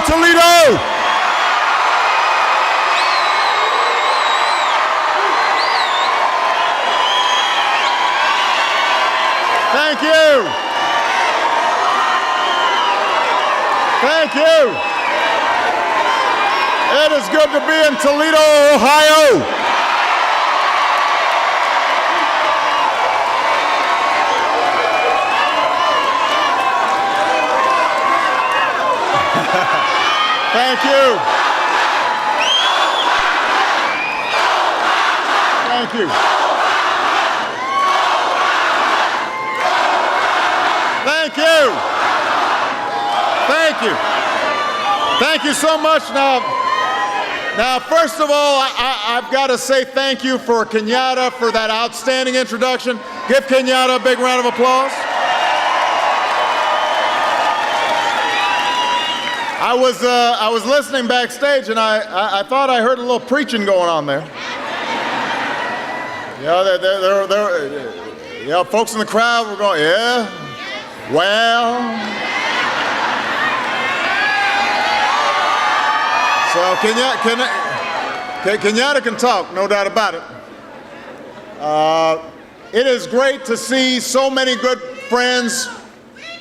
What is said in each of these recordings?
Toledo. Thank you. Thank you. It is good to be in Toledo, Ohio. Thank you. Thank you. Thank you. Thank you. Thank you so much. Now, first of all, I've got to say thank you for Kenyatta for that outstanding introduction. Give Kenyatta a big round of applause. I was listening backstage, and I thought I heard a little preaching going on there. Folks in the crowd were going, yeah, well. So Kenyatta can talk, no doubt about it. It is great to see so many good friends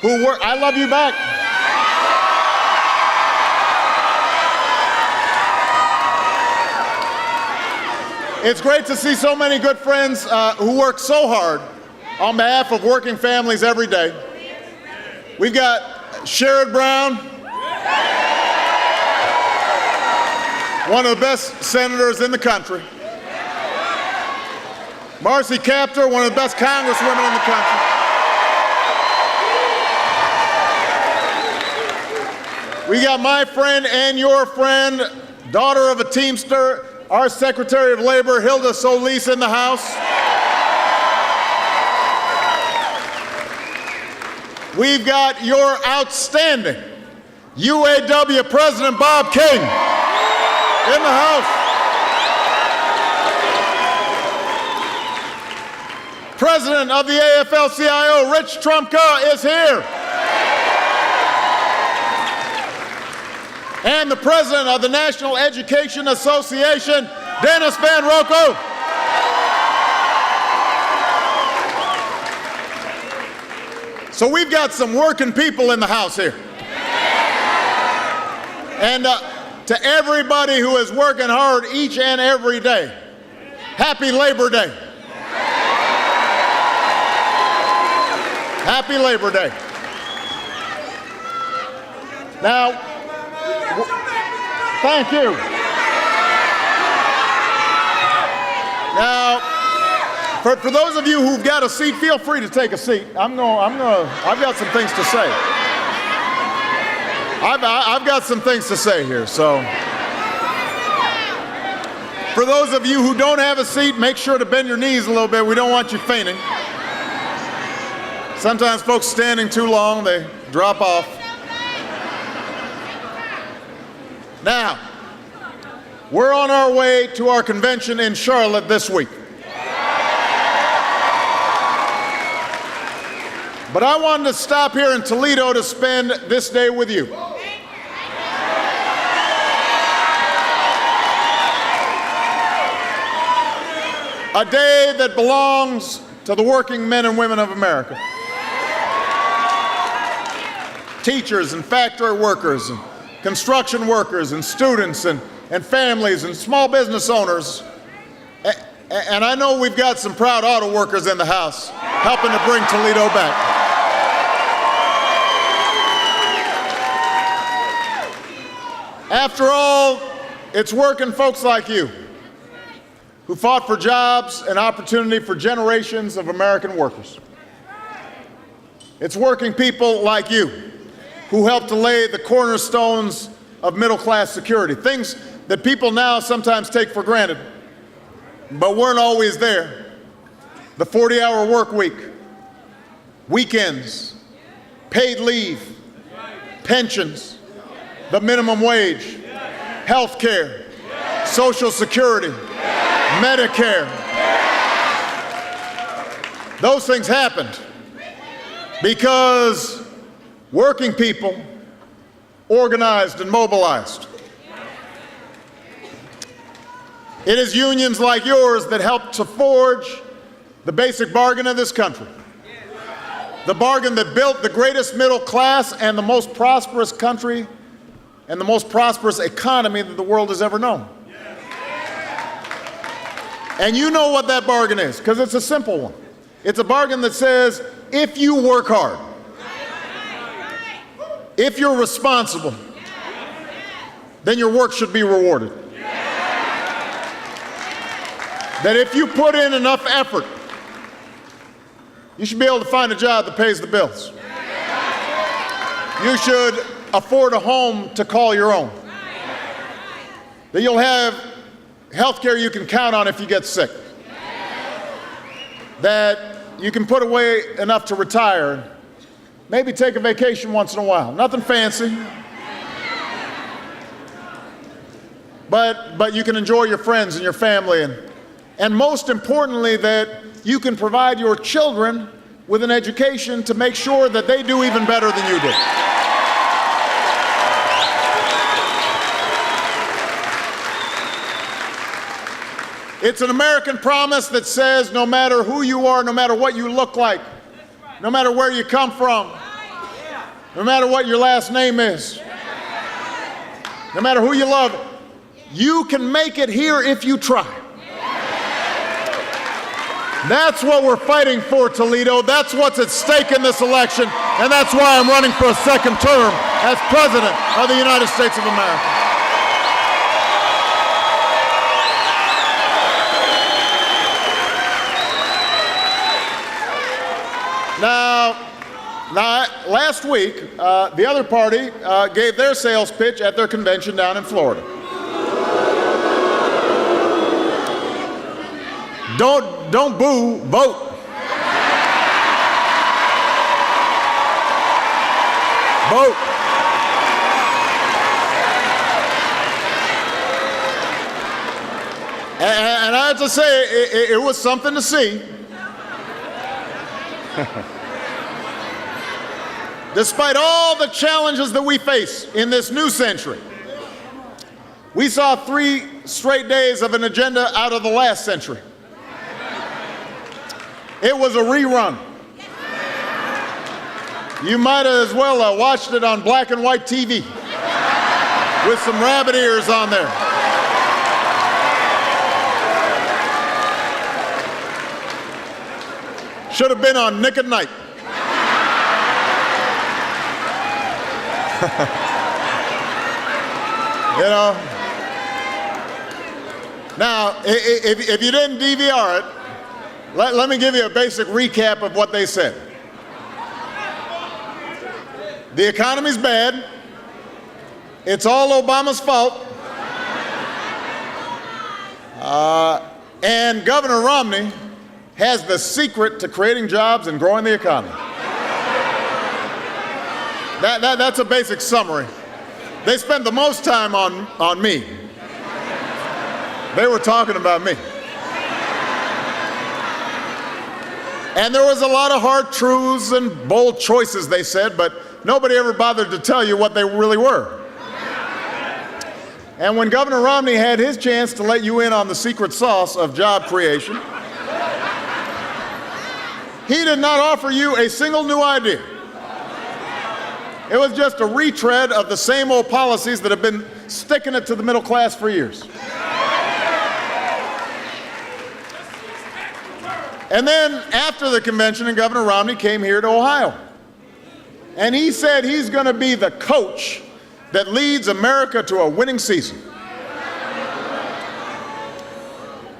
who work. I love you back. It's great to see so many good friends who work so hard on behalf of working families every day. We've got Sherrod Brown, one of the best senators in the country. Marcy Kaptur, one of the best congresswomen in the country. We got my friend and your friend, daughter of a Teamster, our Secretary of Labor, Hilda Solis, in the House. We've got your outstanding UAW President Bob King in the House. President of the AFL-CIO, Rich Trumka, is here. And the President of the National Education Association, Dennis Van Rocco. So we've got some working people in the House here. And to everybody who is working hard each and every day, happy Labor Day. Happy Labor Day. Now, thank you. Now, for those of you who've got a seat, feel free to take a seat. I've got some things to say. I've got some things to say here, so. For those of you who don't have a seat, make sure to bend your knees a little bit. We don't want you fainting. Sometimes folks standing too long, they drop off. Now, we're on our way to our convention in Charlotte this week. But I wanted to stop here in Toledo to spend this day with you. A day that belongs to the working men and women of America. Teachers and factory workers, and construction workers and students and families and small business owners. And I know we've got some proud auto workers in the House helping to bring Toledo back. After all, it's working folks like you who fought for jobs and opportunity for generations of American workers. It's working people like you who helped to lay the cornerstones of middle-class security, things that people now sometimes take for granted, but weren't always there. The 40-hour work week, weekends, paid leave, pensions, the minimum wage, health care, Social Security, Medicare. Those things happened because working people organized and mobilized. It is unions like yours that help to forge the basic bargain of this country. The bargain that built the greatest middle class and the most prosperous country and the most prosperous economy that the world has ever known. And you know what that bargain is, because it's a simple one. It's a bargain that says, if you work hard, if you're responsible, then your work should be rewarded. That if you put in enough effort, you should be able to find a job that pays the bills. You should afford a home to call your own. That you'll have health care you can count on if you get sick. That you can put away enough to retire, maybe take a vacation once in a while. Nothing fancy. But you can enjoy your friends and your family, and most importantly, that you can provide your children with an education to make sure that they do even better than you did. It's an American promise that says no matter who you are, no matter what you look like, no matter where you come from, no matter what your last name is, no matter who you love, you can make it here if you try. That's what we're fighting for, Toledo. That's what's at stake in this election, and that's why I'm running for a second term as President of the United States of America. Now, last week, the other party gave their sales pitch at their convention down in Florida. Don't boo, vote. Vote. And I have to say, it was something to see. Despite all the challenges that we face in this new century, we saw 3 straight days of an agenda out of the last century. It was a rerun. You might as well have watched it on black and white TV with some rabbit ears on there. Should have been on Nick at Night. You know? Now, if you didn't DVR it, let me give you a basic recap of what they said. The economy's bad. It's all Obama's fault. And Governor Romney has the secret to creating jobs and growing the economy. That's a basic summary. They spent the most time on me. They were talking about me. And there was a lot of hard truths and bold choices, they said, but nobody ever bothered to tell you what they really were. And when Governor Romney had his chance to let you in on the secret sauce of job creation, he did not offer you a single new idea. It was just a retread of the same old policies that have been sticking it to the middle class for years. And then after the convention, and Governor Romney came here to Ohio. And he said he's going to be the coach that leads America to a winning season.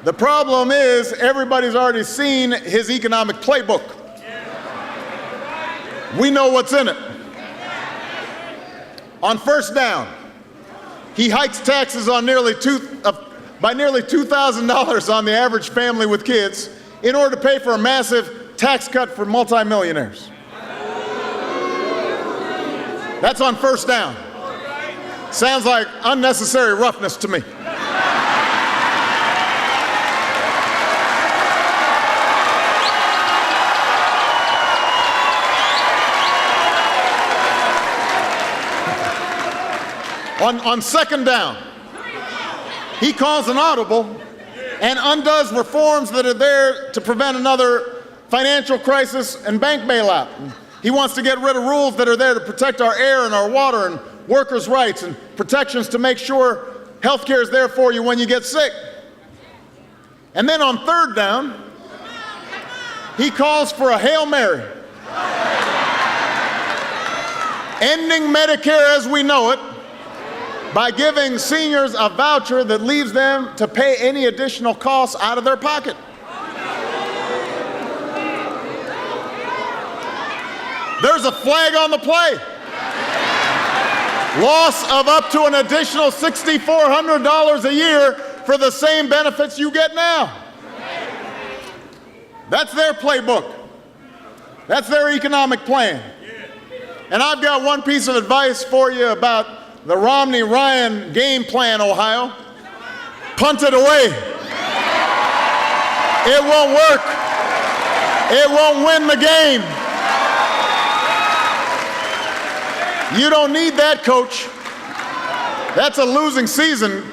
The problem is everybody's already seen his economic playbook. We know what's in it. On first down, he hikes taxes on by nearly $2,000 on the average family with kids in order to pay for a massive tax cut for multimillionaires. That's on first down. Sounds like unnecessary roughness to me. On second down, he calls an audible and undoes reforms that are there to prevent another financial crisis and bank bailout. He wants to get rid of rules that are there to protect our air and our water and workers' rights and protections to make sure health care is there for you when you get sick. And then on third down, he calls for a Hail Mary, ending Medicare as we know it by giving seniors a voucher that leaves them to pay any additional costs out of their pocket. There's a flag on the play. Loss of up to an additional $6,400 a year for the same benefits you get now. That's their playbook. That's their economic plan. And I've got one piece of advice for you about the Romney-Ryan game plan, Ohio. Punt it away. It won't work. It won't win the game. You don't need that, coach. That's a losing season.